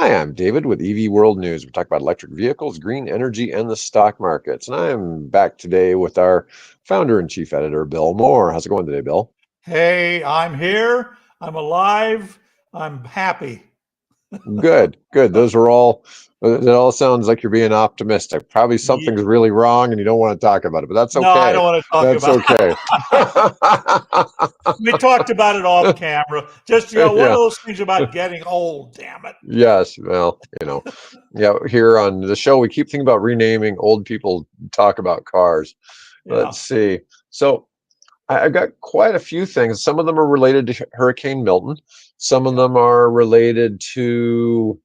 Hi, I'm David with EV World News. We talk about electric vehicles, green energy, and the stock markets. And I'm back today with our founder and chief editor, Bill Moore. How's it going today, Bill? Hey, I'm here. I'm alive. I'm happy. Good, good. It all sounds like you're being optimistic. Probably Ye- something's really wrong and you don't want to talk about it, but that's No, I okay. don't want to talk That's about okay. it. We talked about it off camera. Just, one of Yeah. those things about getting old, damn it. Yes. Well, yeah, here on the show, we keep thinking about renaming old people talk about cars. Yeah. Let's see. So, I've got quite a few things. Some of them are related to Hurricane Milton. Some of Yeah. them are related to,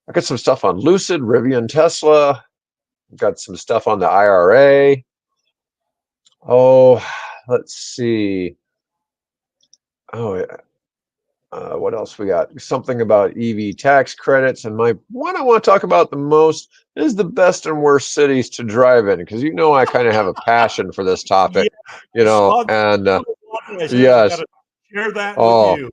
I got some stuff on Lucid, Rivian, Tesla. I've got some stuff on the IRA. Oh, let's see. Oh, yeah. What else we got? Something about EV tax credits. And my one I want to talk about the most is the best and worst cities to drive in, because I kind of have a passion for this topic, Yes. Oh, and yes, I got yes. to share that with Oh, you.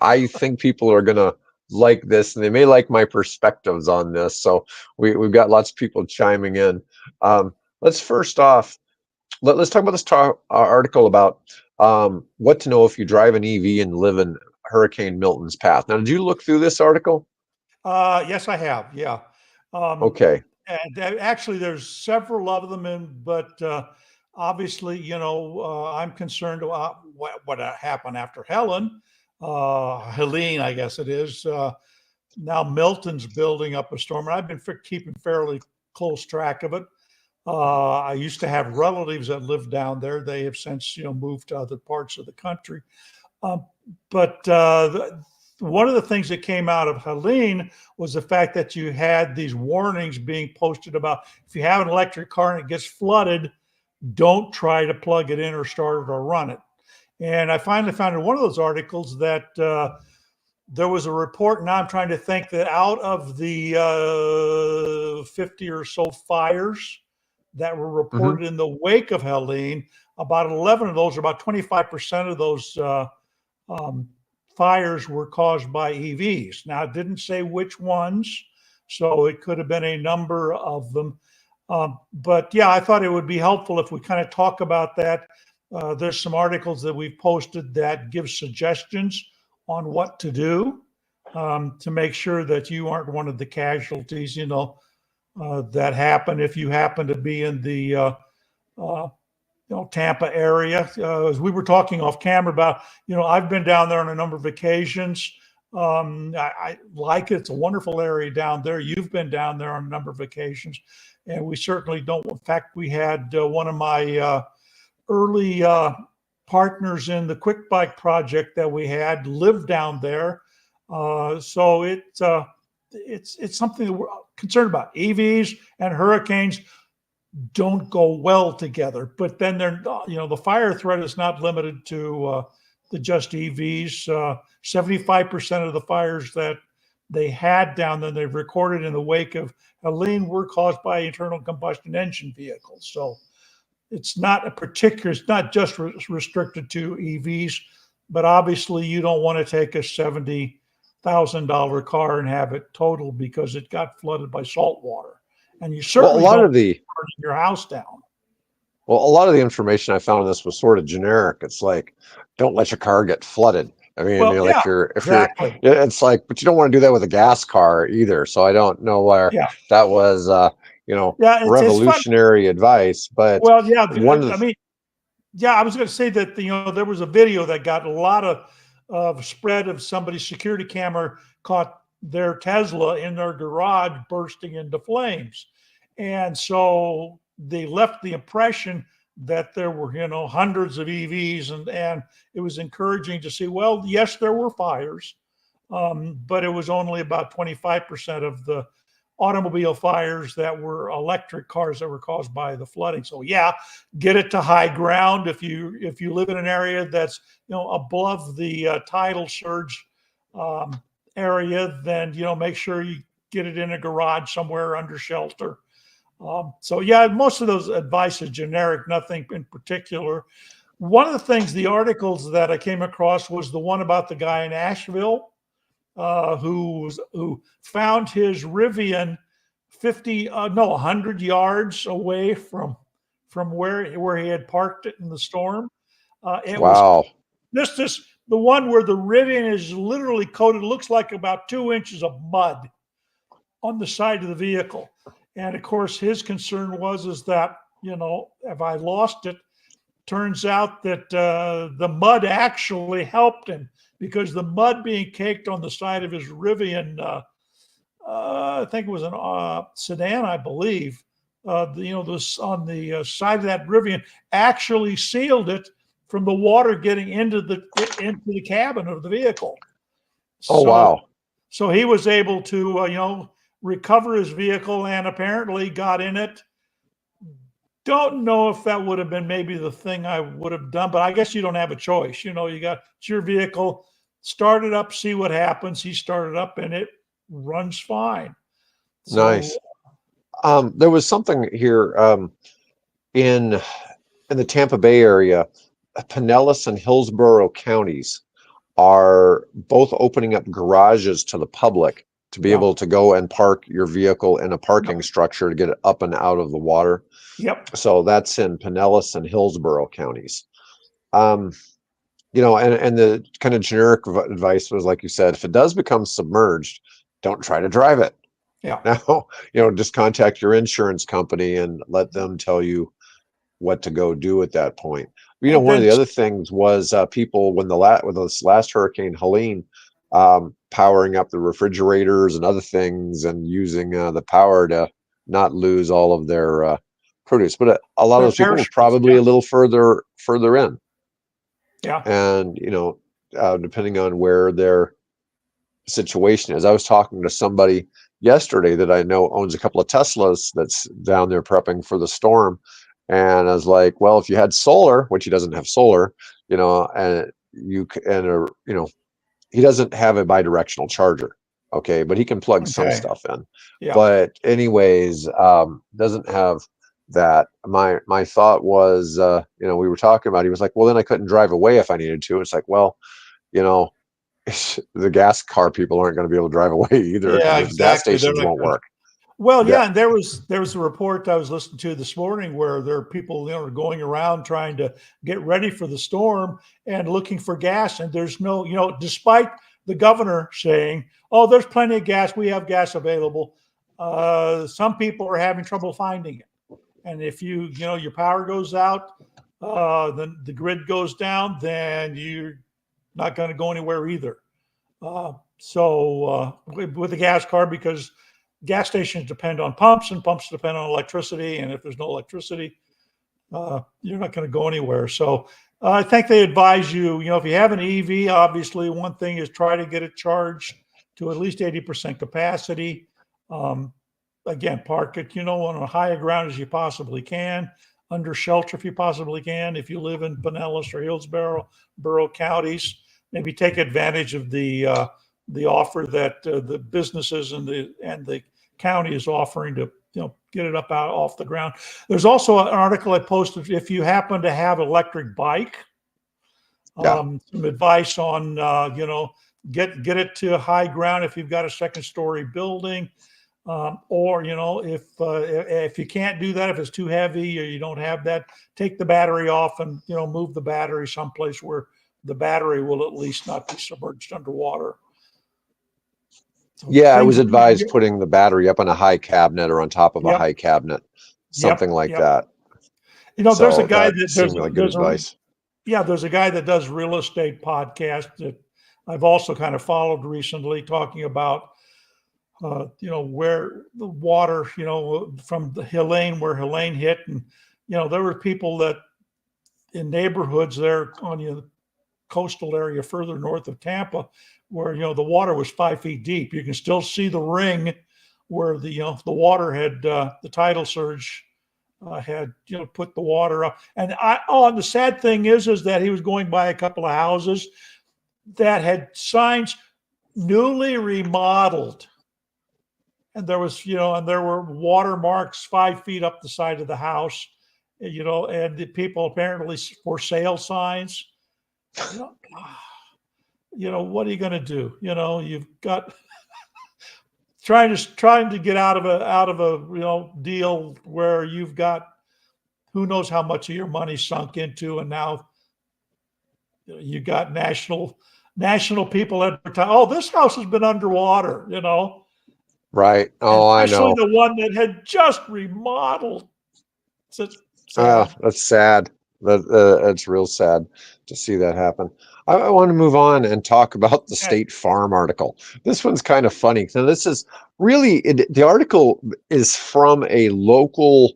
I think people are gonna like this, and they may like my perspectives on this. So we've got lots of people chiming in. Let's first off let's talk about this article about what to know if you drive an EV and live in Hurricane Milton's path. Now, did you look through this article? Yes, I have. Yeah. Um, Okay. and actually, there's several of them but obviously, I'm concerned about what happened after Helene, I guess it is. Now Milton's building up a storm, and I've been keeping fairly close track of it. I used to have relatives that lived down there. They have since, moved to other parts of the country. Um, but one of the things that came out of Helene was the fact that you had these warnings being posted about if you have an electric car and it gets flooded, don't try to plug it in or start it or run it. And I finally found in one of those articles that there was a report. Now I'm trying to think that out of the 50 or so fires that were Hmm. reported in the wake of Helene, about 11 of those, or about 25% of those um, fires were caused by EVs. Now, it didn't say which ones, so it could have been a number of them. But yeah, I thought it would be helpful if we kind of talk about that. There's some articles that we've posted that give suggestions on what to do to make sure that you aren't one of the casualties, that happen if you happen to be in the Tampa area. As we were talking off camera about, I've been down there on a number of occasions. I like it. It's a wonderful area down there. You've been down there on a number of occasions, and we certainly don't. In fact, we had one of my early partners in the Quick Bike project that we had live down there. So it's something that we're concerned about. EVs and hurricanes don't go well together. But then the fire threat is not limited to the just EVs. 75% of the fires that they had down there, they've recorded in the wake of Helene, were caused by internal combustion engine vehicles. So it's not it's not just restricted to EVs, but obviously you don't want to take a $70,000 car and have it totaled because it got flooded by salt water. And you Well, a certainly lot don't of the burn your house down. well, a lot of the information I found on this was sort of generic. It's like, don't let your car get flooded. I mean, Well, like yeah, if you're, exactly. it's like, but you don't want to do that with a gas car either. So I don't know where Yeah, that was, yeah, it's fun. revolutionary advice. But Well, yeah, one of I the, mean, yeah, I was going to say that there was a video that got a lot of spread of somebody's security camera caught their Tesla in their garage bursting into flames, and so they left the impression that there were hundreds of EVs, and it was encouraging to see. Well, yes, there were fires, but it was only about 25% of the automobile fires that were electric cars that were caused by the flooding. So yeah, get it to high ground. If you live in an area that's above the tidal surge um, area, then make sure you get it in a garage somewhere under shelter. So yeah, most of those advice is generic, nothing in particular. One of the things, the articles that I came across was the one about the guy in Asheville who found his Rivian 100 yards away from where he had parked it in the storm. It was Wow. this the one where the Rivian is literally coated, looks like about 2 inches of mud on the side of the vehicle. And of course, his concern is that, if I lost it, turns out that the mud actually helped him, because the mud being caked on the side of his Rivian, I think it was a sedan, I believe, this on the side of that Rivian actually sealed it from the water getting into the cabin of the vehicle. Oh, wow. So he was able to, recover his vehicle, and apparently got in it. Don't know if that would have been maybe the thing I would have done, but I guess you don't have a choice. You it's your vehicle, start it up, see what happens. He started up and it runs fine. So, Nice. There was something here in the Tampa Bay area. Pinellas and Hillsborough counties are both opening up garages to the public to be able to go and park your vehicle in a parking structure to get it up and out of the water. Yep. So that's in Pinellas and Hillsborough counties. And the kind of generic advice was, like you said, if it does become submerged, don't try to drive it. Yeah. Now, just contact your insurance company and let them tell you what to go do at that point. One of the other things was people, when this last Hurricane Helene, powering up the refrigerators and other things and using the power to not lose all of their produce. But a lot of those people were probably a little further in. Yeah. And, depending on where their situation is. I was talking to somebody yesterday that I know owns a couple of Teslas that's down there prepping for the storm. And I was like, well, if you had solar, which he doesn't have solar, and he doesn't have a bidirectional charger. Okay. But he can plug some stuff in. Yeah. But anyways, doesn't have that. My thought was, we were talking about, he was like, well, then I couldn't drive away if I needed to. It's like, well, the gas car people aren't going to be able to drive away either. Yeah, exactly. Gas stations won't work. Well, yeah, and there was a report I was listening to this morning where there are people going around trying to get ready for the storm and looking for gas, and there's no, despite the governor saying, "Oh, there's plenty of gas, we have gas available," some people are having trouble finding it. And if your power goes out, then the grid goes down, then you're not going to go anywhere either. So with a gas car, because gas stations depend on pumps and pumps depend on electricity. And if there's no electricity, you're not going to go anywhere. So I think they advise you, if you have an EV, obviously one thing is try to get it charged to at least 80% capacity. Again, park it, on as high a ground as you possibly can, under shelter if you possibly can. If you live in Pinellas or Hillsborough counties, maybe take advantage of the offer that the businesses and the county is offering to get it off the ground. There's also an article I posted. If you happen to have an electric bike, some advice on get it to high ground if you've got a second-story building, or if you can't do that, if it's too heavy or you don't have that, take the battery off and move the battery someplace where the battery will at least not be submerged underwater. So I was advised putting the battery up on a high cabinet or on top of a high cabinet, something like that. There's a guy that seemed like good advice. There's a guy that does real estate podcast that I've also kind of followed recently, talking about where the water, from the Helene, where Helene hit, and there were people that in neighborhoods there on the coastal area further north of Tampa, where the water was 5 feet deep. You can still see the ring where the water had the tidal surge had put the water up. And and the sad thing is that he was going by a couple of houses that had signs newly remodeled, and there was and there were watermarks 5 feet up the side of the house, and the people apparently for sale signs. what are you going to do? You've got trying to get out of a deal where you've got who knows how much of your money sunk into, and now you got national people advertise, oh, this house has been underwater, Right. and Oh, I especially know. the one that had just remodeled. It's Ah, sad. that's sad. It's real sad to see that happen. I want to move on and talk about the Okay. State Farm article. This one's kind of funny. Now, this is really the article is from a local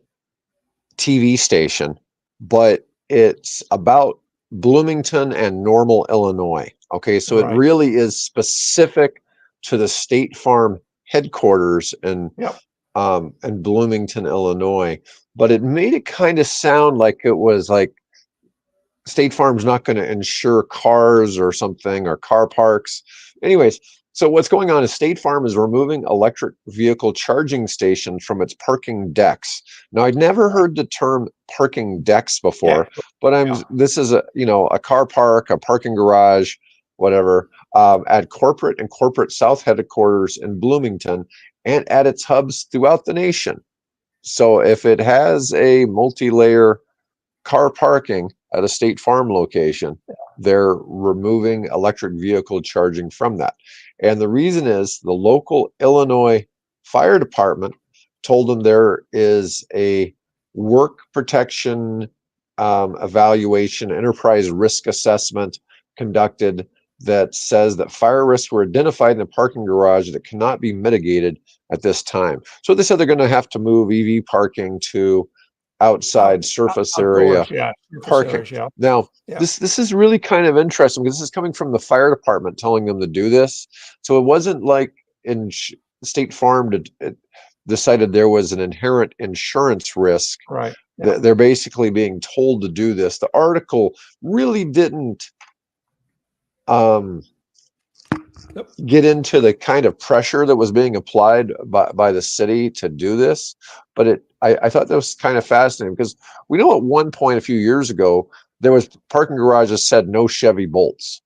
TV station, but it's about Bloomington and Normal, Illinois. Okay, so it Right. really is specific to the State Farm headquarters Yep. in Bloomington, Illinois. But it made it kind of sound like it was like State Farm's not going to insure cars or something or car parks. Anyways, so what's going on is State Farm is removing electric vehicle charging stations from its parking decks. Now, I'd never heard the term parking decks before, Deck. but Yeah. this is a car park, a parking garage, whatever, at corporate and corporate South headquarters in Bloomington and at its hubs throughout the nation. So if it has a multi-layer car parking at a State Farm location, they're removing electric vehicle charging from that. And the reason is the local Illinois fire department told them there is a work protection evaluation, enterprise risk assessment conducted that says that fire risks were identified in the parking garage that cannot be mitigated at this time. So they said they're going to have to move EV parking to outside surface area Outdoors. Yeah. Surface parking. areas. Yeah. Now, Yeah. this is really kind of interesting because this is coming from the fire department telling them to do this. So it wasn't like in State Farm decided there was an inherent insurance risk. Right. Yeah. They're basically being told to do this. The article really didn't get into the kind of pressure that was being applied by the city to do this, but I thought that was kind of fascinating because we know at one point a few years ago there was parking garages said no Chevy bolts.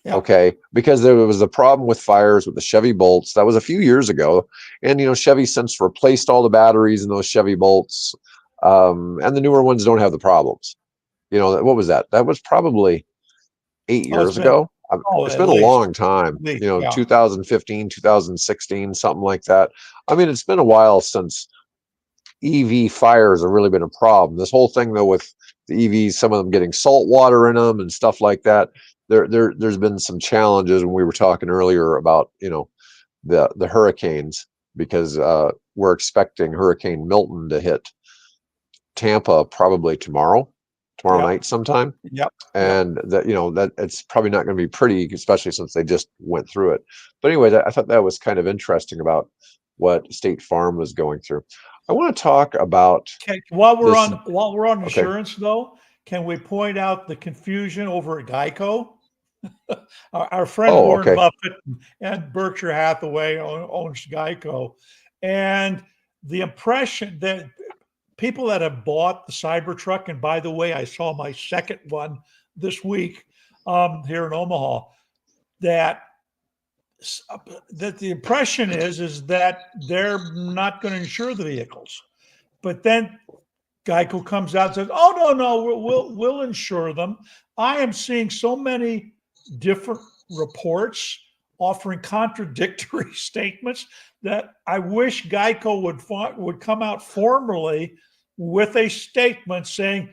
Yeah. Okay, because there was a problem with fires with the Chevy bolts. That was a few years ago, and Chevy since replaced all the batteries in those Chevy bolts, and the newer ones don't have the problems. What was that? That was probably 8 years ago. It's at been a least. long time, Yeah. 2015, 2016, something like that. I mean, it's been a while since EV fires have really been a problem. This whole thing, though, with the EVs, some of them getting salt water in them and stuff like that, there's been some challenges when we were talking earlier about, the hurricanes, because we're expecting Hurricane Milton to hit Tampa probably tomorrow Yep. night sometime. Yep. And that it's probably not going to be pretty, especially since they just went through it. But anyways, I thought that was kind of interesting about what State Farm was going through. I want to talk about while we're this. on insurance, though, can we point out the confusion over at Geico? Our friend Warren Buffett and Berkshire Hathaway owns Geico, and the impression that people that have bought the Cybertruck, and by the way, I saw my second one this week here in Omaha, that the impression is that they're not going to insure the vehicles. But then Geico comes out and says, "Oh no, we'll insure them." I am seeing so many different reports offering contradictory statements that I wish Geico would come out formally with a statement saying,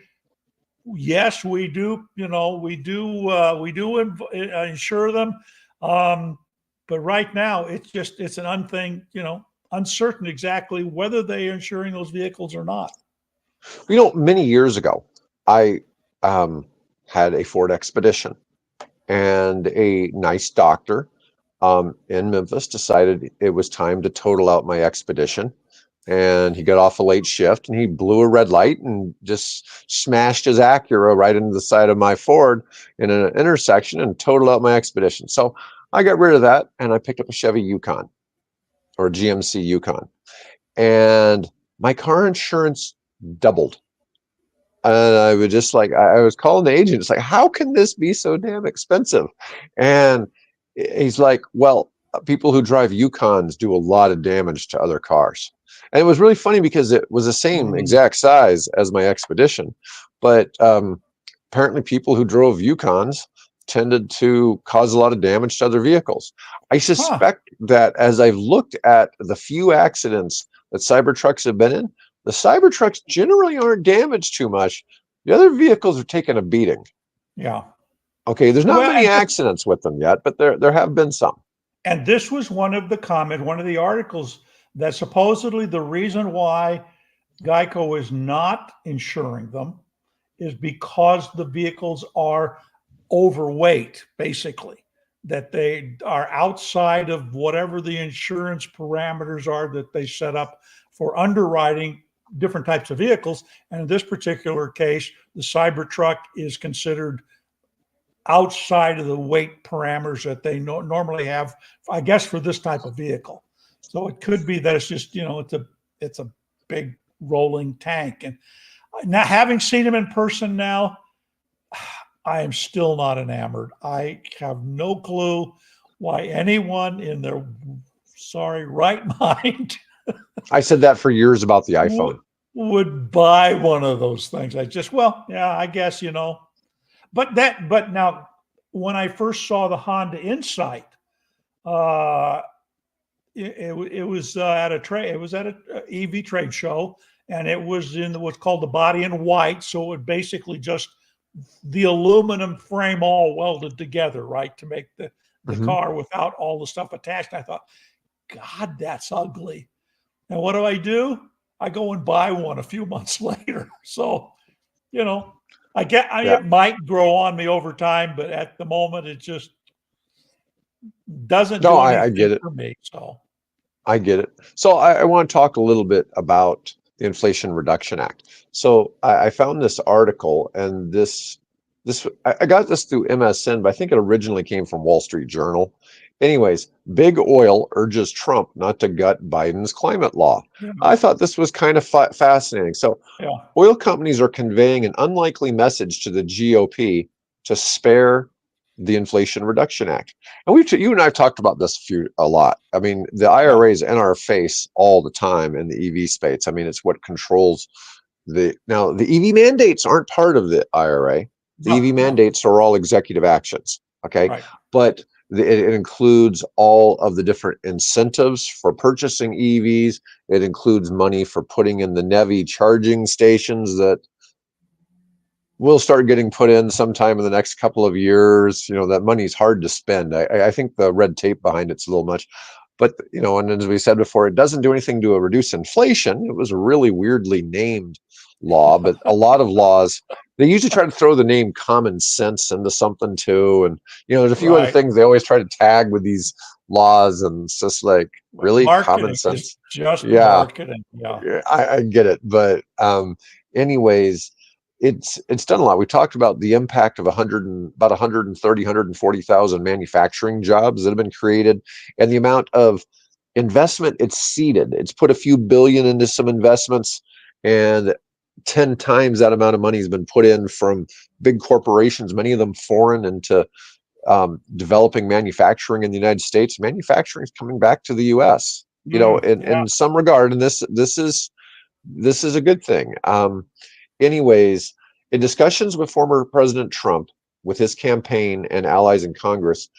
"Yes, we do. We do insure them." But right now, it's an uncertain exactly whether they are insuring those vehicles or not. Many years ago, I had a Ford Expedition, and a nice doctor in Memphis decided it was time to total out my Expedition. And he got off a late shift, and he blew a red light and just smashed his Acura right into the side of my Ford in an intersection and totaled out my Expedition. So I got rid of that, and I picked up a Chevy Yukon, or GMC Yukon, and my car insurance doubled. And I would just like, I was calling the agent. It's like, how can this be so damn expensive? And he's like, well, people who drive Yukons do a lot of damage to other cars. And it was really funny because it was the same exact size as my Expedition. But apparently people who drove Yukons tended to cause a lot of damage to other vehicles. I suspect that as I've looked at the few accidents that Cybertrucks have been in, the Cybertrucks generally aren't damaged too much. The other vehicles are taking a beating. Yeah. Okay, there's not Well, many accidents with them yet, but there have been some. and this was one of the articles that supposedly the reason why Geico is not insuring them is because the vehicles are overweight, basically, that they are outside of whatever the insurance parameters are that they set up for underwriting different types of vehicles. And in this particular case, the Cybertruck is considered outside of the weight parameters that they normally have, I guess, for this type of vehicle. So it could be that it's just, it's a big rolling tank. And now, having seen them in person now, I am still not enamored. I have no clue why anyone in their right mind I said that for years about the iPhone. would buy one of those things. I just, well, yeah, I guess, but now when I first saw the Honda Insight, it was at a EV trade show, and it was in what's called the body in white. So it would basically just the aluminum frame all welded together, right, to make the car without all the stuff attached. I thought, God, that's ugly. And what do? I go and buy one a few months later. So, it might grow on me over time, but at the moment, it just doesn't do anything I get it. for me. So I get it. So I want to talk a little bit about the Inflation Reduction Act. So I found this article, and I got this through MSN, but I think it originally came from Wall Street Journal. Anyways, Big Oil urges Trump not to gut Biden's climate law. yeah. I thought this was kind of fascinating. So oil companies are conveying an unlikely message to the GOP to spare the Inflation Reduction Act. And you and I have talked about this a lot. I mean, the IRA is in our face all the time in the EV space. I mean, it's what controls now the EV mandates aren't part of the IRA. The EV mandates are all executive actions. Okay. Right. But it includes all of the different incentives for purchasing EVs. It includes money for putting in the NEVI charging stations that will start getting put in sometime in the next couple of years. That money's hard to spend. I think the red tape behind it's a little much. But, and as we said before, it doesn't do anything to reduce inflation. It was a really weirdly named law, but a lot of laws, they usually try to throw the name common sense into something too. And, there's a few other things they always try to tag with these laws, and it's just like, really? Marketing Common sense? is just marketing. Yeah. I get it. But anyways, it's done a lot. We talked about the impact of about 140,000 manufacturing jobs that have been created, and the amount of investment it's seeded. It's put a few billion into some investments, and 10 times that amount of money has been put in from big corporations, many of them foreign, into developing manufacturing in the United States. Manufacturing is coming back to the U.S. In some regard, and this is a good thing. Anyways, in discussions with former President Trump, with his campaign and allies in Congress,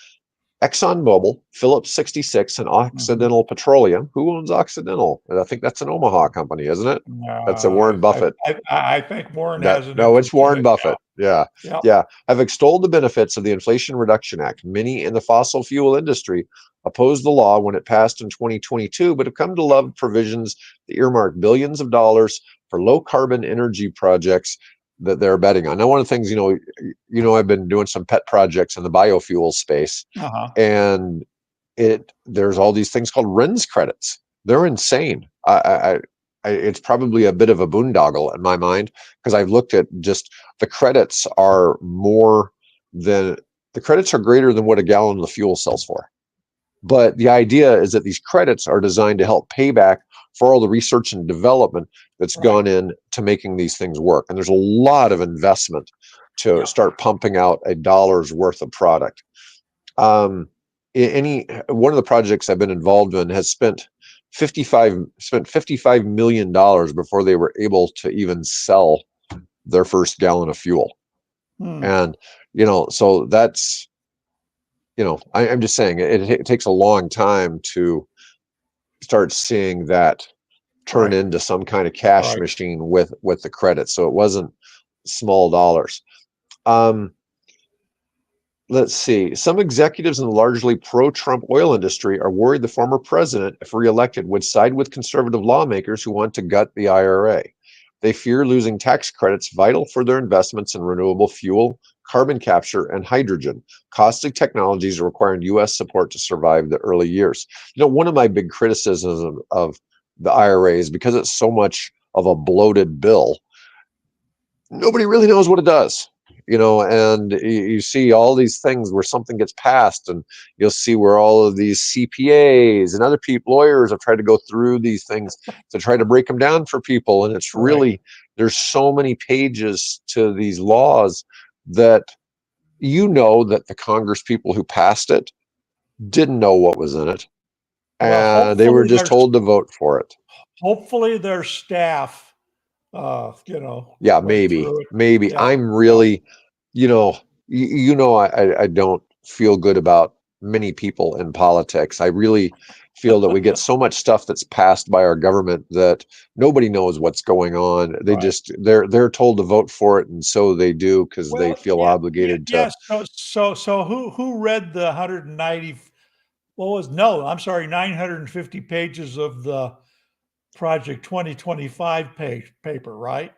ExxonMobil, Phillips 66, and Occidental Petroleum. Who owns Occidental? I think that's an Omaha company, isn't it? That's a Warren Buffett. I think Warren has it. No, it's Warren Buffett. Yeah. Have extolled the benefits of the Inflation Reduction Act. Many in the fossil fuel industry opposed the law when it passed in 2022, but have come to love provisions that earmark billions of dollars for low carbon energy projects that they're betting on. Now, one of the things, I've been doing some pet projects in the biofuels space, and there's all these things called RINs credits. They're insane. It's probably a bit of a boondoggle in my mind, because I've looked at just the credits are greater than what a gallon of the fuel sells for. But the idea is that these credits are designed to help pay back for all the research and development that's gone in to making these things work. And there's a lot of investment to start pumping out a dollar's worth of product. One of the projects I've been involved in has spent $55 million before they were able to even sell their first gallon of fuel. And, so that's, I'm just saying it takes a long time to start seeing that turn into some kind of cash machine with the credits. So it wasn't small dollars. Let's see. Some executives in the largely pro-Trump oil industry are worried the former president, if reelected, would side with conservative lawmakers who want to gut the IRA. They fear losing tax credits vital for their investments in renewable fuel, carbon capture, and hydrogen, costly technologies requiring U.S. support to survive the early years. One of my big criticisms of the IRA is because it's so much of a bloated bill, nobody really knows what it does. And you see all these things where something gets passed, and you'll see where all of these CPAs and other lawyers have tried to go through these things to try to break them down for people. And it's really, there's so many pages to these laws that that the Congress people who passed it didn't know what was in it. And they were just told to vote for it. Hopefully their staff, yeah, maybe. I'm really, I don't feel good about many people in politics. I really feel that we get so much stuff that's passed by our government that nobody knows what's going on. They they're told to vote for it, and so they do because they feel obligated to. So who read the 950 pages of the Project 2025 paper, right?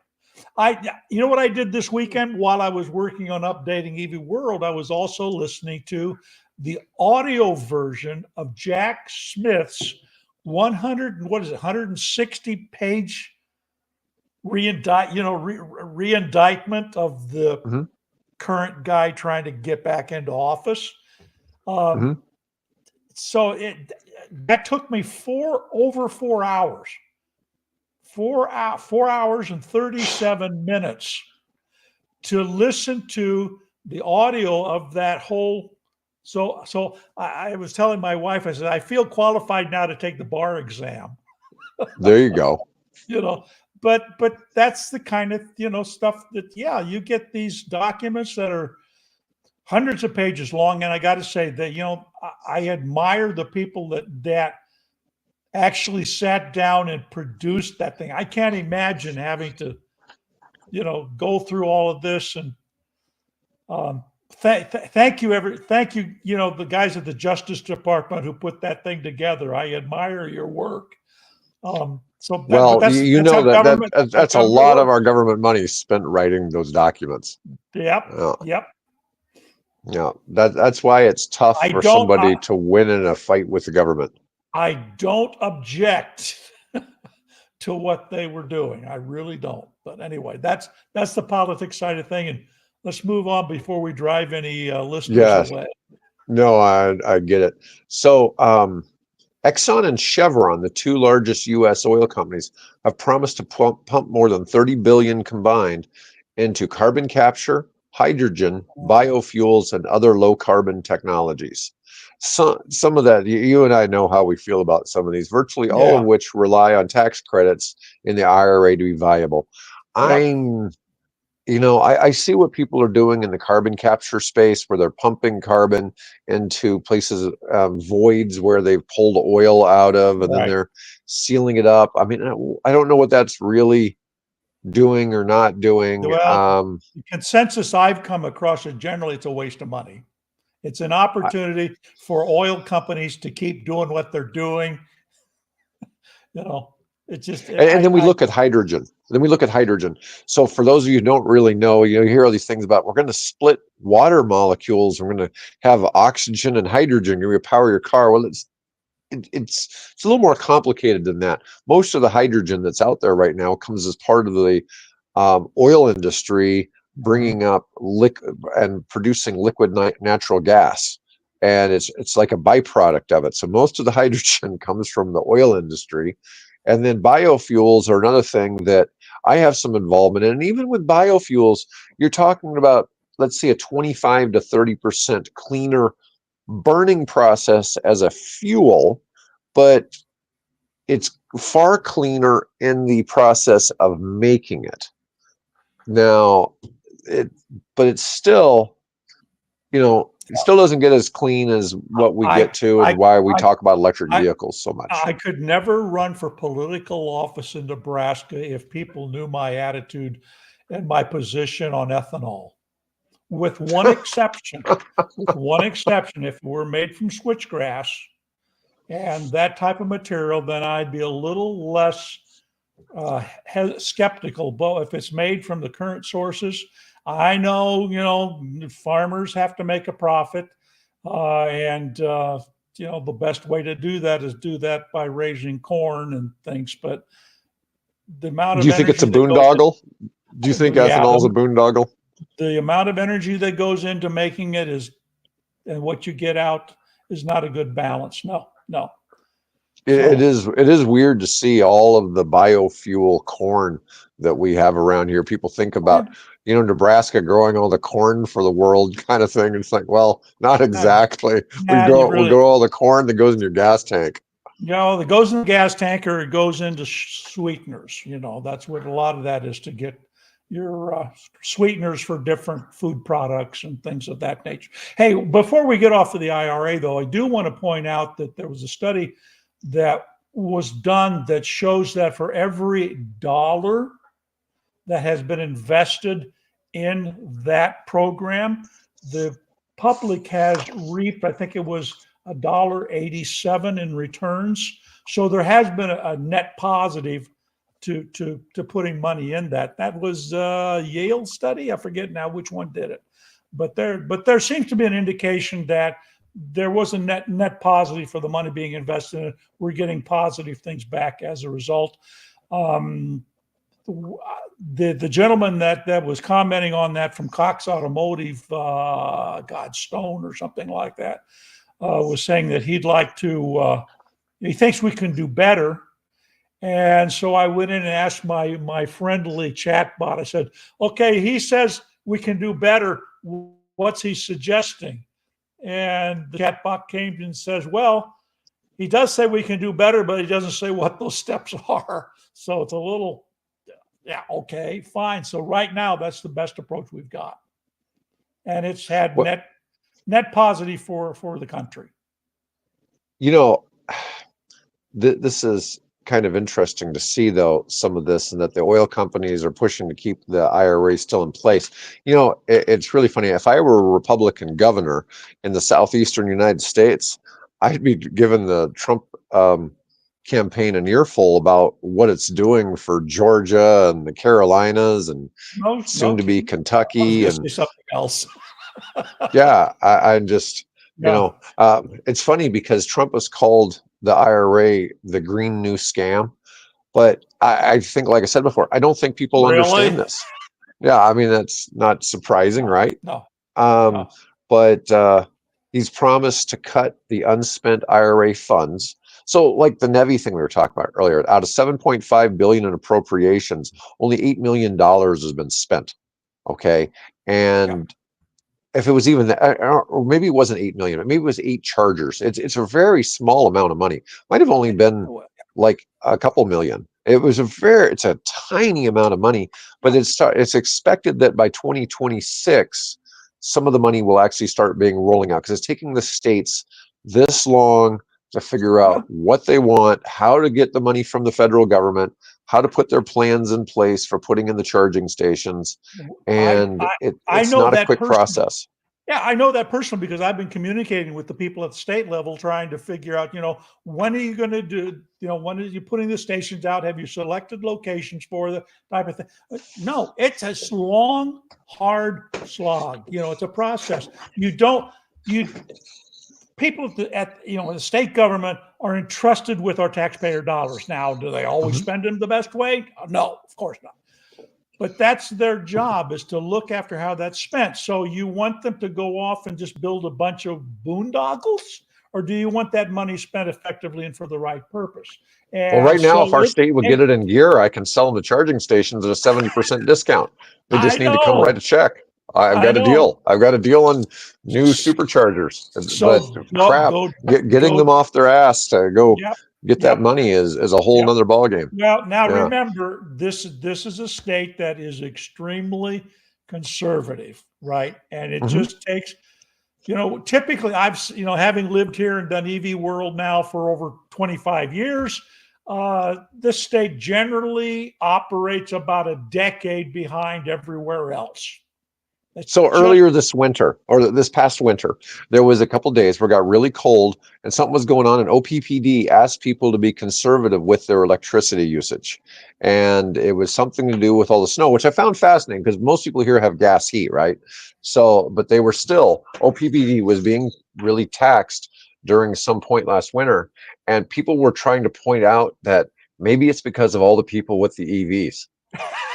You know what I did this weekend while I was working on updating EV World? I was also listening to the audio version of Jack Smith's 160 page reindictment of the current guy trying to get back into office. So that took me over 4 hours. 4 hours and 37 minutes to listen to the audio of that whole. So I was telling my wife, I said, I feel qualified now to take the bar exam. There you go. But that's the kind of, stuff that, you get these documents that are hundreds of pages long. And I got to say that, I admire the people that actually sat down and produced that thing. I can't imagine having to, go through all of this. And thank you, the guys at the Justice Department who put that thing together. I admire your work. That's a lot of our government money spent writing those documents. Yep. Yeah, that's why it's tough for somebody to win in a fight with the government. I don't object to what they were doing. I really don't. But anyway, that's the politics side of thing. And let's move on before we drive any listeners away. No, I get it. So Exxon and Chevron, the two largest U.S. oil companies, have promised to pump more than $30 billion combined into carbon capture, hydrogen, biofuels, and other low carbon technologies. Some of that, you and I know how we feel about some of these, virtually all of which rely on tax credits in the IRA to be viable. I see what people are doing in the carbon capture space where they're pumping carbon into places, voids where they've pulled oil out of, and then they're sealing it up. I mean, I don't know what that's really doing or not doing. Well, the consensus I've come across is generally it's a waste of money. It's an opportunity for oil companies to keep doing what they're doing. It's just. And then we look at hydrogen. So for those of you who don't really know, you hear all these things about we're going to split water molecules. We're going to have oxygen and hydrogen. You're going to power your car. Well, it's a little more complicated than that. Most of the hydrogen that's out there right now comes as part of the oil industry bringing up liquid and producing liquid natural gas. and it's like a byproduct of it. So most of the hydrogen comes from the oil industry, and then biofuels are another thing that I have some involvement in. And even with biofuels, you're talking about, let's say, a 25 to 30% cleaner burning process as a fuel, but it's far cleaner in the process of making it. Now, but it's still, it still doesn't get as clean as what we get to, and why we talk about electric vehicles so much. I could never run for political office in Nebraska if people knew my attitude and my position on ethanol. With one exception, if it were made from switchgrass and that type of material, then I'd be a little less skeptical. But if it's made from the current sources, I know, farmers have to make a profit, and the best way to do that is do that by raising corn and things. But the amount of do you think it's a boondoggle? Do you think ethanol is a boondoggle? The amount of energy that goes into making it and what you get out is not a good balance. No. It is weird to see all of the biofuel corn that we have around here. People think about, Nebraska growing all the corn for the world kind of thing. It's like, well, not exactly. We grow all the corn that goes in your gas tank. It goes in the gas tank, or it goes into sweeteners. That's what a lot of that is, to get your sweeteners for different food products and things of that nature. Hey, before we get off of the IRA, though, I do want to point out that there was a study that was done that shows that for every dollar that has been invested in that program, the public has reaped, I think it was $1.87 in returns. So there has been a net positive to putting money in that. That was a Yale study. I forget now which one did it, but there seems to be an indication that there was a net positive for the money being invested in it. We're getting positive things back as a result. The gentleman that was commenting on that from Cox Automotive, Stone or something like that, was saying that he'd like to, he thinks we can do better. And so I went in and asked my friendly chat bot. I said, okay, he says we can do better. What's he suggesting? And the chat bot came and says, well, he does say we can do better, but he doesn't say what those steps are. So it's a little, okay, fine. So right now, that's the best approach we've got. And it's had net positive for the country. This is kind of interesting to see, though, some of this, and that the oil companies are pushing to keep the IRA still in place. It's really funny. If I were a Republican governor in the southeastern United States, I'd be giving the Trump campaign an earful about what it's doing for Georgia and the Carolinas and soon to be Kentucky and something else. I just, it's funny because Trump has called the IRA the Green New Scam, but I think, like I said before, I don't think people understand this. Yeah, I mean, that's not surprising, right? No. But he's promised to cut the unspent IRA funds. So, like the Navy thing we were talking about earlier, out of $7.5 billion in appropriations, only $8 million has been spent. Okay, and if it was even that, or maybe it wasn't 8 million, maybe it was 8 chargers. It's a very small amount of money. Might have only been like a couple million. It's a tiny amount of money, but it's expected that by 2026, some of the money will actually start being rolling out, because it's taking the states this long to figure out what they want, how to get the money from the federal government, how to put their plans in place for putting in the charging stations. And it's not a quick process. Yeah, I know that personally, because I've been communicating with the people at the state level, trying to figure out, when are you going to do, when are you putting the stations out? Have you selected locations for the type of thing? No, it's a long, hard slog. It's a process. People at the state government are entrusted with our taxpayer dollars. Now, do they always spend them the best way? No, of course not. But that's their job, is to look after how that's spent. So you want them to go off and just build a bunch of boondoggles, or do you want that money spent effectively and for the right purpose? Well, And right now, so if our state would get it in gear, I can sell them to charging stations at a 70% discount. They I just need to come write know, a check. I've I got a know. deal. I've got a deal on new superchargers. But So crap, getting them go. off their ass to go Yep, get that yep, money is a whole yep. nother ballgame. Well, now Yeah. remember, this is a state that is extremely conservative, right? And it Hmm. just takes, typically having lived here and done EV world now for over 25 years, this state generally operates about a decade behind everywhere else. It's So just earlier this winter, or this past winter, there was a couple days where it got really cold and something was going on, and OPPD asked people to be conservative with their electricity usage. And it was something to do with all the snow, which I found fascinating because most people here have gas heat, right? So, but they were still, OPPD was being really taxed during some point last winter. And people were trying to point out that maybe it's because of all the people with the EVs.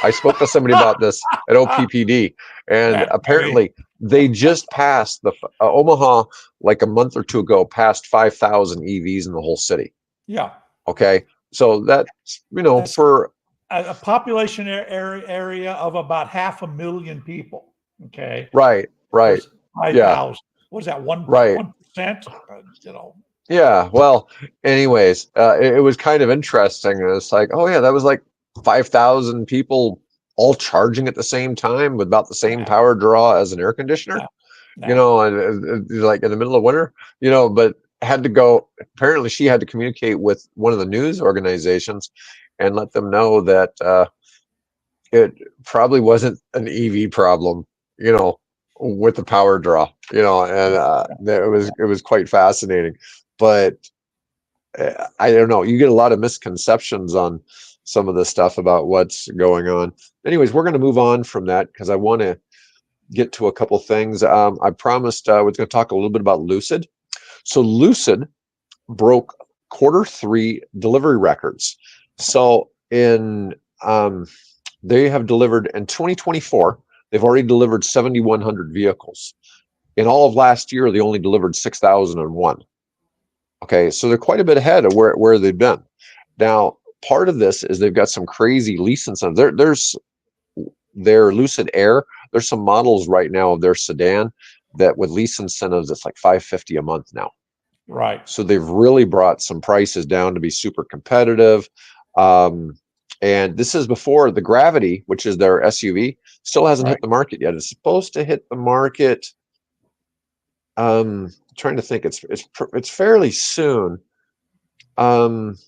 I spoke to somebody about this at OPPD, and that's funny. apparently they just passed the Omaha, like a month or two ago, passed 5,000 EVs in the whole city. Yeah, Okay, so that's that's for a population area of about 500,000 people. Okay, right, right, was yeah, 5,000. What is that, right, 1%? You know, yeah. Well, anyways, it was kind of interesting. It's like, oh yeah, that was like 5,000 people all charging at the same time with about the same nah, power draw as an air conditioner. nah, nah. And like in the middle of winter, but had to go. Apparently, she had to communicate with one of the news organizations and let them know that it probably wasn't an EV problem, with the power draw, and it was quite fascinating. But I don't know. You get a lot of misconceptions on some of the stuff about what's going on. Anyways, we're going to move on from that because I want to get to a couple things. I promised I was going to talk a little bit about Lucid. So Lucid broke quarter 3 delivery records. So they have delivered in 2024. They've already delivered 7,100 vehicles. In all of last year, they only delivered 6,001. Okay, so they're quite a bit ahead of where they've been. Now, part of this is they've got some crazy lease incentives. There's their Lucid Air. There's some models right now of their sedan that with lease incentives, it's like $550 a month now. Right. So they've really brought some prices down to be super competitive. And this is before the Gravity, which is their SUV, still hasn't Right. hit the market yet. It's supposed to hit the market. Trying to think, it's fairly soon. It's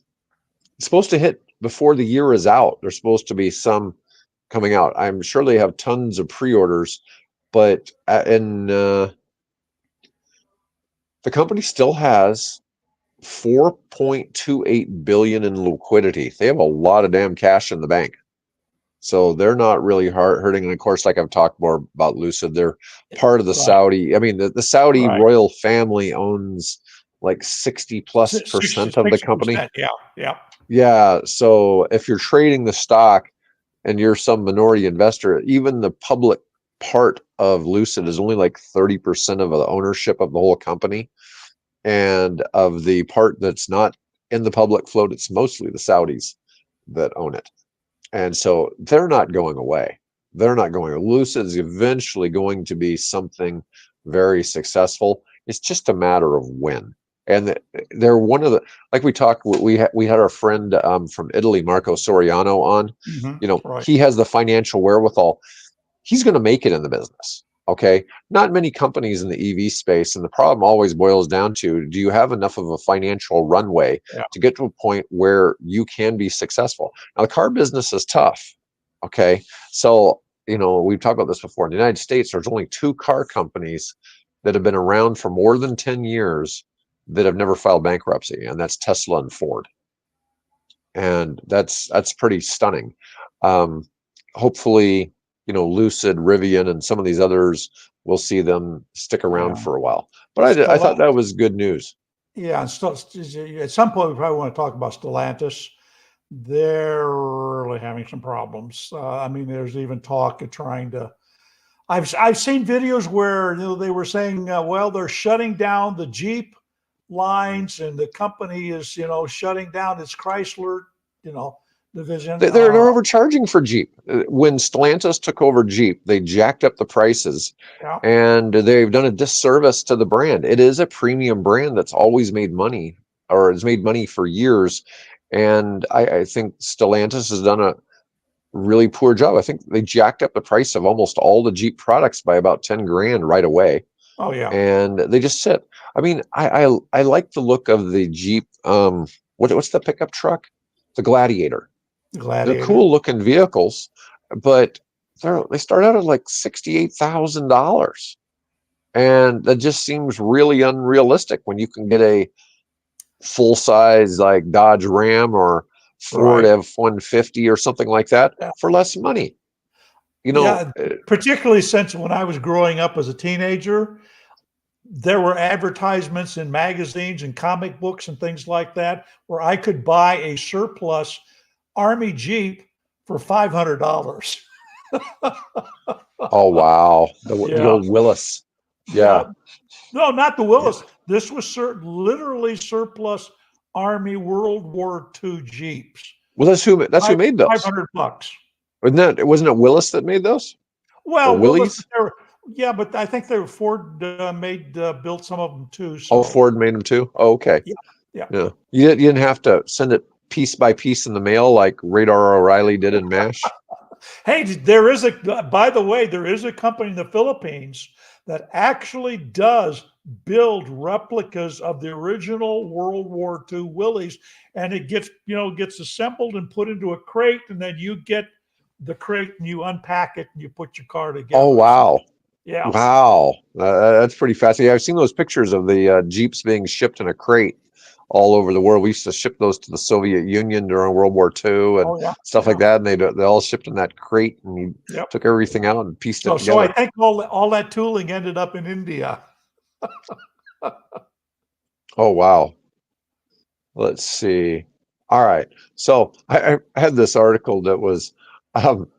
supposed to hit before the year is out. There's supposed to be some coming out. I'm sure they have tons of pre-orders, but the company still has 4.28 billion in liquidity. They have a lot of damn cash in the bank. So they're not really hurting. And of course, like I've talked more about Lucid, they're part of the Right. Saudi. I mean, the Saudi Right. royal family owns like 60+% of the company. 60%. Yeah. Yeah. Yeah. So if you're trading the stock and you're some minority investor, even the public part of Lucid is only like 30% of the ownership of the whole company. And of the part that's not in the public float, it's mostly the Saudis that own it. And so they're not going away. They're not going. Lucid is eventually going to be something very successful. It's just a matter of when. And they're one of the, like we talked, we had our friend from Italy, Marco Soriano, on. Right. He has the financial wherewithal. He's going to make it in the business. Okay. Not many companies in the EV space. And the problem always boils down to, do you have enough of a financial runway Yeah. to get to a point where you can be successful? Now, the car business is tough. Okay. So, we've talked about this before. In the United States, there's only 2 car companies that have been around for more than 10 years that have never filed bankruptcy, and that's Tesla and Ford. And that's pretty stunning. Hopefully, Lucid, Rivian, and some of these others, we'll see them stick around Yeah. for a while. But I thought that was good news. Yeah. And at some point, we probably want to talk about Stellantis. they're really having some problems. I mean, there's even talk of trying to. I've seen videos where they were saying, well, they're shutting down the Jeep lines, and the company is shutting down its Chrysler division. They're overcharging for Jeep. When Stellantis took over Jeep, they jacked up the prices, Yeah. and they've done a disservice to the brand. It is a premium brand that's always made money, or has made money for years, and I think Stellantis has done a really poor job. I think they jacked up the price of almost all the Jeep products by about 10 grand right away, Oh yeah. and they just sit. I mean, I like the look of the Jeep. What's the pickup truck? The Gladiator. They're Gladiator. cool looking vehicles, but they start out at like $68,000, and that just seems really unrealistic when you can get a full size like Dodge Ram or Ford Right. F-150 or something like that Yeah. for less money. Yeah, particularly since when I was growing up as a teenager, there were advertisements in magazines and comic books and things like that where I could buy a surplus Army Jeep for $500. Oh wow, the Yeah. old Willis. Yeah. Yeah. No, not the Willis. Yeah. This was literally surplus Army World War II Jeeps. Well, that's who made those. $500. Wasn't it Willis that made those? Or Well, Willis, Willys? yeah, but I think they were Ford built some of them too. Oh, So Ford made them too. Oh, okay. yeah, yeah. Yeah. You didn't have to send it piece by piece in the mail like Radar O'Reilly did in MASH. Hey, by the way, there is a company in the Philippines that actually does build replicas of the original World War II Willys, and it gets assembled and put into a crate, and then you get the crate and you unpack it and you put your car together. Oh wow. So, yeah. Wow. That's pretty fascinating. I've seen those pictures of the Jeeps being shipped in a crate all over the world. We used to ship those to the Soviet Union during World War II and Oh yeah. stuff like Yeah. that. And they all shipped in that crate, and you Yep. took everything out and pieced it So I together. think all that tooling ended up in India. Oh wow. Let's see. All right. So I had this article that was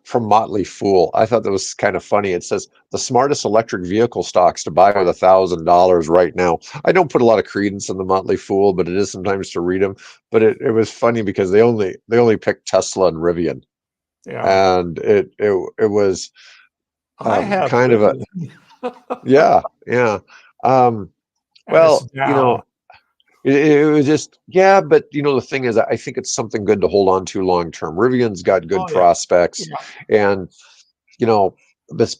from Motley Fool. I thought that was kind of funny. It says the smartest electric vehicle stocks to buy with $1,000 right now. I don't put a lot of credence in the Motley Fool, but it is sometimes to read them. But it was funny because they only picked Tesla and Rivian, Yeah. and it was I have kind of a Rivian. yeah. Um, And it's well, down. it was just, yeah, but the thing is, I think it's something good to hold on to long term. Rivian's got good Oh yeah. prospects, Yeah. and you know,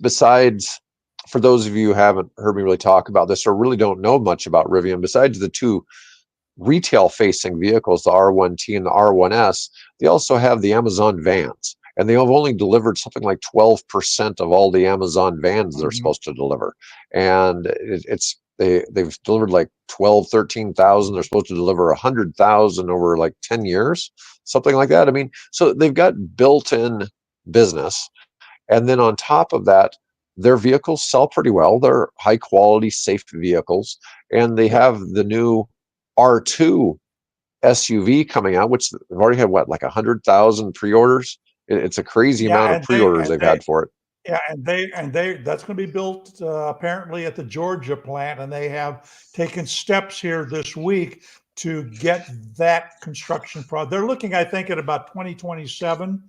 besides, for those of you who haven't heard me really talk about this or really don't know much about Rivian, besides the two retail-facing vehicles, the R1T and the R1S, they also have the Amazon vans, and they have only delivered something like 12% of all the Amazon vans they're Mhm. supposed to deliver, and they've delivered like 12, 13,000. They're supposed to deliver 100,000 over like 10 years, something like that. I mean, so they've got built-in business, and then on top of that, their vehicles sell pretty well. They're high quality, safe vehicles, and they Yeah. have the new R2 SUV coming out, which they've already had what, like 100,000 pre-orders. It's a crazy Yeah, amount of and they pre-orders and they've they had for it. yeah, and they that's going to be built apparently at the Georgia plant, and they have taken steps here this week to get that construction project. They're looking, I think, at about 2027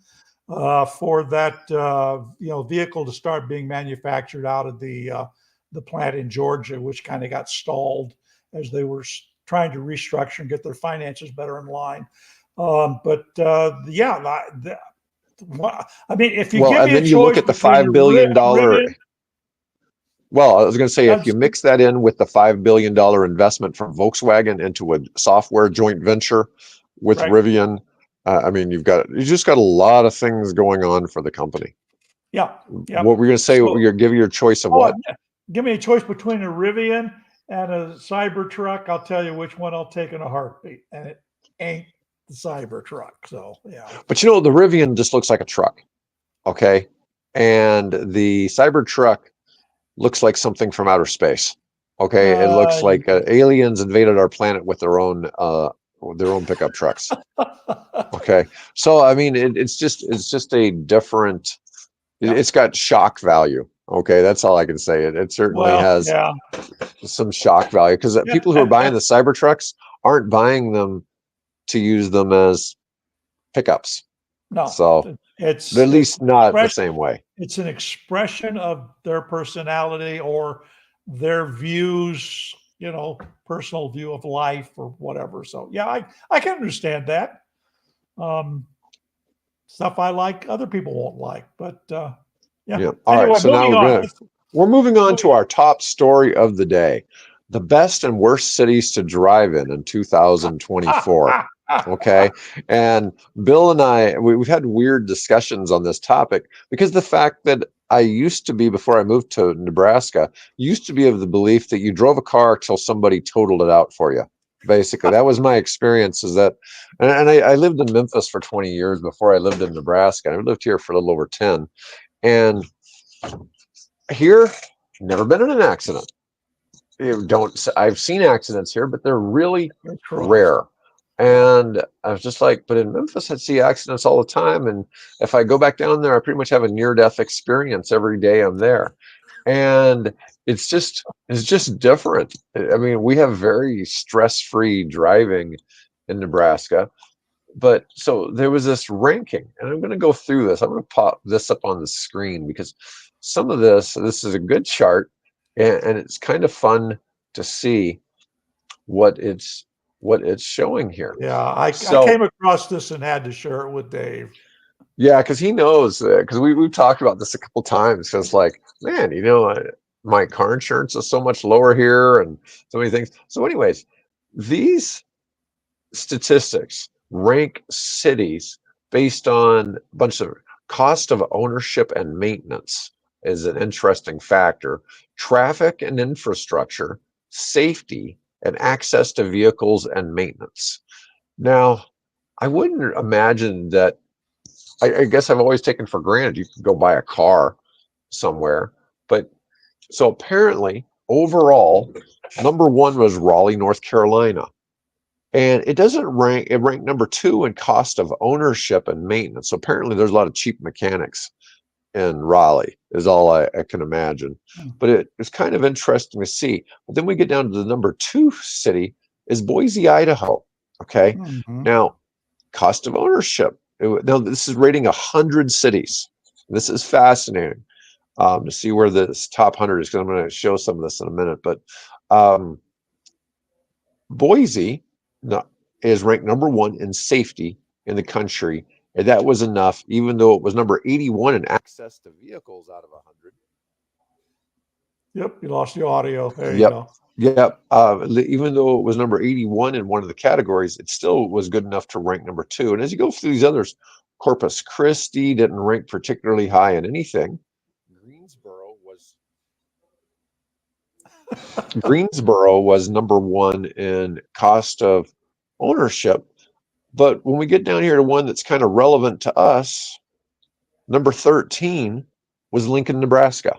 for that vehicle to start being manufactured out of the plant in Georgia, which kind of got stalled as they were trying to restructure and get their finances better in line. Yeah, I mean, if you Well, give and me a then you look choice at the between a $5 billion. Rivian, Well, I was going to say, if that's you mix that in with the $5 billion investment from Volkswagen into a software joint venture with right. Rivian, I mean, you just got a lot of things going on for the company. Yeah, yeah. What were you going to say? So, You're giving your choice of what? give me a choice between a Rivian and a Cybertruck. I'll tell you which one I'll take in a heartbeat, and it ain't the Cybertruck. So, yeah. But the Rivian just looks like a truck, okay? And the Cybertruck looks like something from outer space. Okay, it looks like Yeah. aliens invaded our planet with their own their own pickup trucks. Okay, so I mean, it's just a different. It's got shock value. Okay, that's all I can say. It certainly has some shock value, because people who are buying the Cybertrucks aren't buying them to use them as pickups. No, so it's at least not the same way. It's an expression of their personality or their views, personal view of life or whatever. So yeah, I can understand that. Stuff I like, other people won't like, but yeah. All anyway, right, so now we're moving on to our top story of the day: the best and worst cities to drive in 2024. Okay, and Bill and I, we've had weird discussions on this topic, because the fact that I used to be, before I moved to Nebraska, used to be of the belief that you drove a car till somebody totaled it out for you. Basically, that was my experience. Is that, and I lived in Memphis for 20 years before I lived in Nebraska. I lived here for a little over 10, and here, never been in an accident. I've seen accidents here, but they're really rare. And I was just like, but in Memphis, I'd see accidents all the time. And if I go back down there, I pretty much have a near-death experience every day I'm there. And it's just different. I mean, we have very stress-free driving in Nebraska. But so there was this ranking, and I'm going to go through this. I'm going to pop this up on the screen, because some of this is a good chart, and it's kind of fun to see what it's showing here. Yeah, I came across this and had to share it with Dave. Yeah, because he knows, because we've talked about this a couple times. Because like, man, my car insurance is so much lower here, and so many things. So, anyways, these statistics rank cities based on a bunch of cost of ownership and maintenance is an interesting factor, traffic and infrastructure, safety, and access to vehicles and maintenance. Now, I wouldn't imagine that. I guess I've always taken for granted you can go buy a car somewhere, but so apparently overall, number one was Raleigh, North Carolina. And it doesn't rank, it ranked number 2 in cost of ownership and maintenance. So apparently there's a lot of cheap mechanics in Raleigh, is all I can imagine. But it's kind of interesting to see. But then we get down to the number 2 city is Boise, Idaho. Okay. Now, cost of ownership. Now, this is rating 100 cities. This is fascinating to see where this top 100 is, because I'm going to show some of this in a minute. But Boise is ranked number 1 in safety in the country, and that was enough, even though it was number 81 in access to vehicles out of 100. Yep, you lost the audio. There you go. Yep. Even though it was number 81 in one of the categories, it still was good enough to rank number 2. And as you go through these others, Corpus Christi didn't rank particularly high in anything. Greensboro was number 1 in cost of ownership. But when we get down here to one that's kind of relevant to us, number 13 was Lincoln, Nebraska.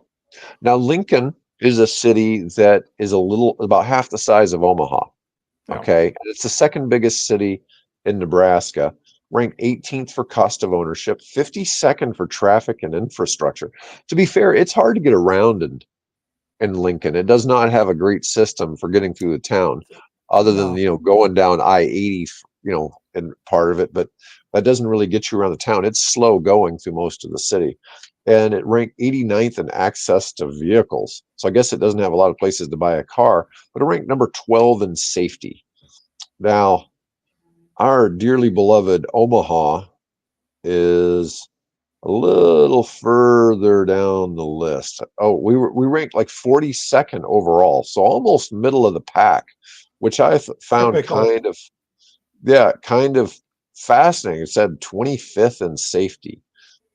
Now, Lincoln is a city that is about half the size of Omaha. Okay. It's the second biggest city in Nebraska, ranked 18th for cost of ownership, 52nd for traffic and infrastructure. To be fair, it's hard to get around in Lincoln. It does not have a great system for getting through the town, other than, going down I-80, and part of it, but that doesn't really get you around the town. It's slow going through most of the city. And it ranked 89th in access to vehicles. So I guess it doesn't have a lot of places to buy a car, but it ranked number 12 in safety. Now, our dearly beloved Omaha is a little further down the list. Oh, we ranked like 42nd overall, so almost middle of the pack, which I found kind of fascinating. It said 25th in safety.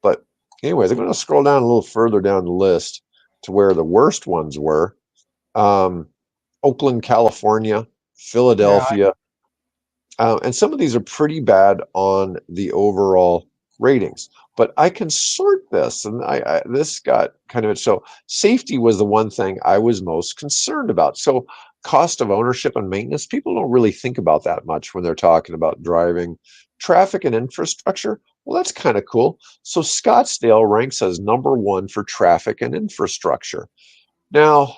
But anyways, I'm going to scroll down a little further down the list to where the worst ones were. Oakland, California, Philadelphia. And some of these are pretty bad on the overall ratings. But I can sort this, and this got kind of it. So safety was the one thing I was most concerned about. So cost of ownership and maintenance, people don't really think about that much when they're talking about driving. Traffic and infrastructure, well, that's kind of cool. So Scottsdale ranks as #1 for traffic and infrastructure. Now,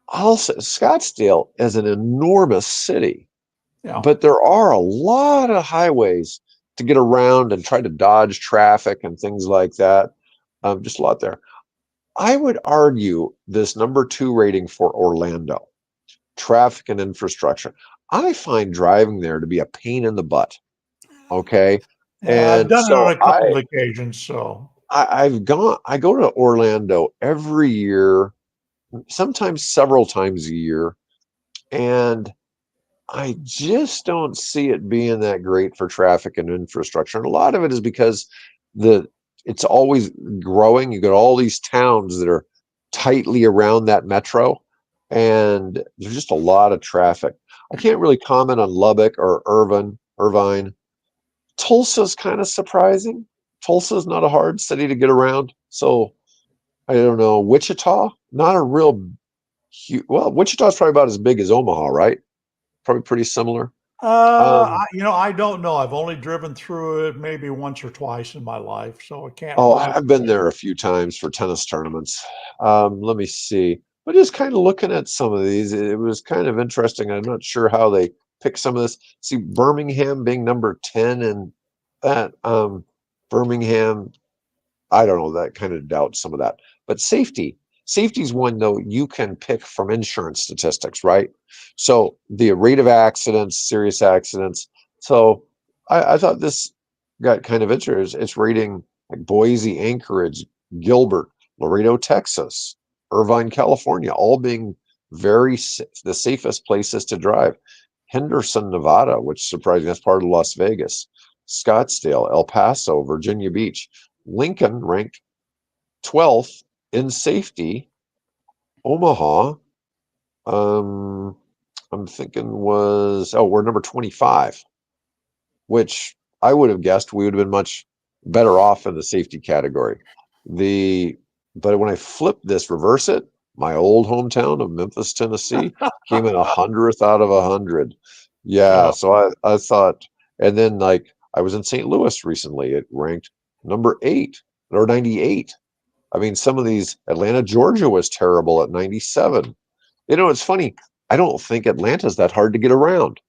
I'll say Scottsdale is an enormous city, Yeah. but there are a lot of highways to get around and try to dodge traffic and things like that. Just a lot there. I would argue this #2 rating for Orlando, traffic and infrastructure. I find driving there to be a pain in the butt. Okay. Yeah, I've And done it on so a couple of occasions. So I go to Orlando every year, sometimes several times a year, and I just don't see it being that great for traffic and infrastructure. And a lot of it is because the it's always growing. You got all these towns that are tightly around that metro, and there's just a lot of traffic. I can't really comment on Lubbock or Irvine. Tulsa's kind of surprising. Tulsa's not a hard city to get around. So I don't know. Wichita, not a real well, Wichita's probably about as big as Omaha, right? Probably pretty similar. Um, I don't know. I've only driven through it maybe once or twice in my life, so I can't oh, really I've been say. there a few times for tennis tournaments. Let me see. But just kind of looking at some of these, it was kind of interesting. I'm not sure how they pick some of this. See, Birmingham being #10 and that Birmingham, I don't know, that kind of doubts some of that. But safety's one though you can pick from insurance statistics, right? So the rate of accidents, serious accidents. So I thought this got kind of interesting. It's rating like Boise, Anchorage, Gilbert, Laredo, Texas, Irvine, California, all being the safest places to drive. Henderson, Nevada, which surprising, that's part of Las Vegas. Scottsdale, El Paso, Virginia Beach. Lincoln ranked 12th in safety. Omaha, um, I'm thinking we're number 25, which I would have guessed we would have been much better off in the safety category. But when I flip this, reverse it, my old hometown of Memphis, Tennessee, came in 100th out of 100. Yeah, Yeah. so I thought, and then like I was in St. Louis recently, it ranked #8 or 98. I mean, some of these Atlanta, Georgia was terrible at 97. It's funny. I don't think Atlanta's that hard to get around.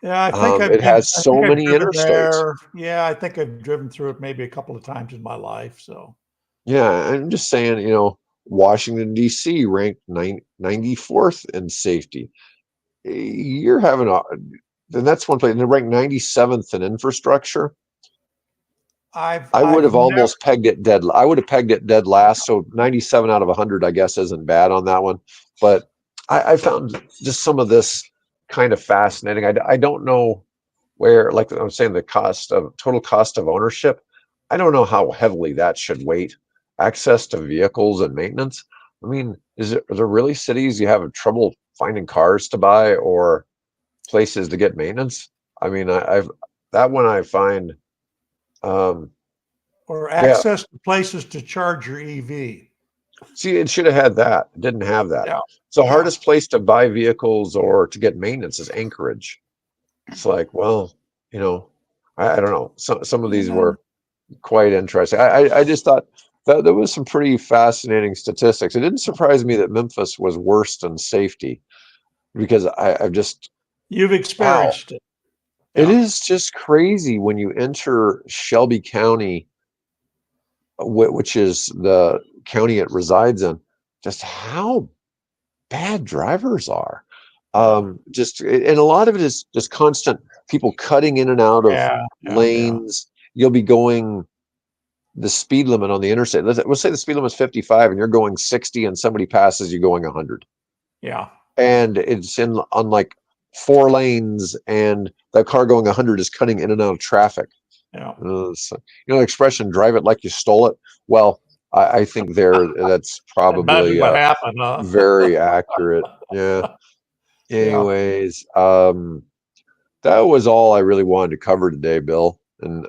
Yeah, It has I think so I've many driven interstates. there. Yeah, I think I've driven through it maybe a couple of times in my life. So Yeah, I'm just saying, Washington, D.C. ranked 94th in safety. You're having and that's one place, and they're ranked 97th in infrastructure. I would I've have never. almost pegged it dead. I would have pegged it dead last. So 97 out of 100, I guess, isn't bad on that one. But I found just some of this kind of fascinating. I don't know where, like I'm saying, the total cost of ownership. I don't know how heavily that should weight access to vehicles and maintenance. I mean, are there really cities you have trouble finding cars to buy or places to get maintenance? I mean, I've that one I find. Um, Or yeah, access to places to charge your EV. see, it should have had that. It didn't have that. Yeah, So yeah. hardest place to buy vehicles or to get maintenance is Anchorage. It's like, well, you know, I don't know. Some of these Yeah. were quite interesting. I just thought that there was some pretty fascinating statistics. It didn't surprise me that Memphis was worst in safety because I've just You've wow. experienced it. It Yeah. is just crazy when you enter Shelby County, which is the county it resides in, just how bad drivers are. Yeah. And a lot of it is just constant people cutting in and out of Yeah. Yeah. Yeah. lanes. You'll be going the speed limit on the interstate. Let's say the speed limit is 55 and you're going 60 and somebody passes you going 100. Yeah. And it's on like 4 lanes and that car going 100 is cutting in and out of traffic. Yeah. The expression "drive it like you stole it." Well, I think that's Imagine probably what happened, very huh? accurate. Yeah. Yeah. Anyways, that was all I really wanted to cover today, Bill. And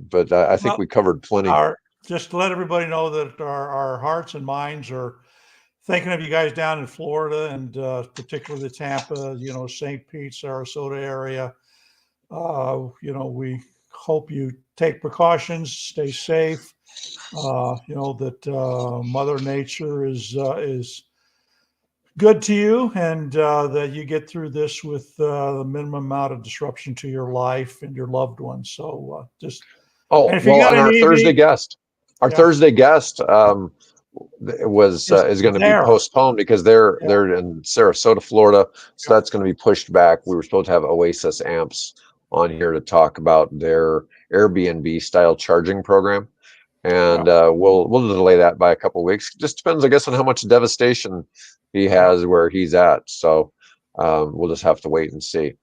but I think Well, we covered plenty. our just to let everybody know that our hearts and minds are thinking of you guys down in Florida and particularly the Tampa, St. Pete, Sarasota area. We hope you take precautions, stay safe. That Mother Nature is good to you, and that you get through this with the minimum amount of disruption to your life and your loved ones. So and if you got and an our Thursday EV, guest, yeah, is going to be there. postponed because they're in Sarasota, Florida, so that's going to be pushed back. We were supposed to have Oasis Amps on here to talk about their Airbnb style charging program, and we'll delay that by a couple of weeks. Just depends, I guess, on how much devastation he has where he's at. So we'll just have to wait and see.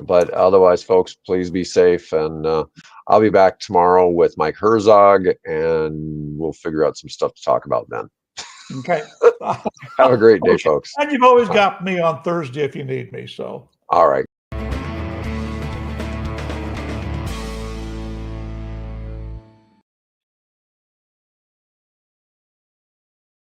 But otherwise, folks, please be safe, and I'll be back tomorrow with Mike Herzog, and we'll figure out some stuff to talk about then. Okay. Have a great day, folks. And you've always got me on Thursday if you need me. So. All right.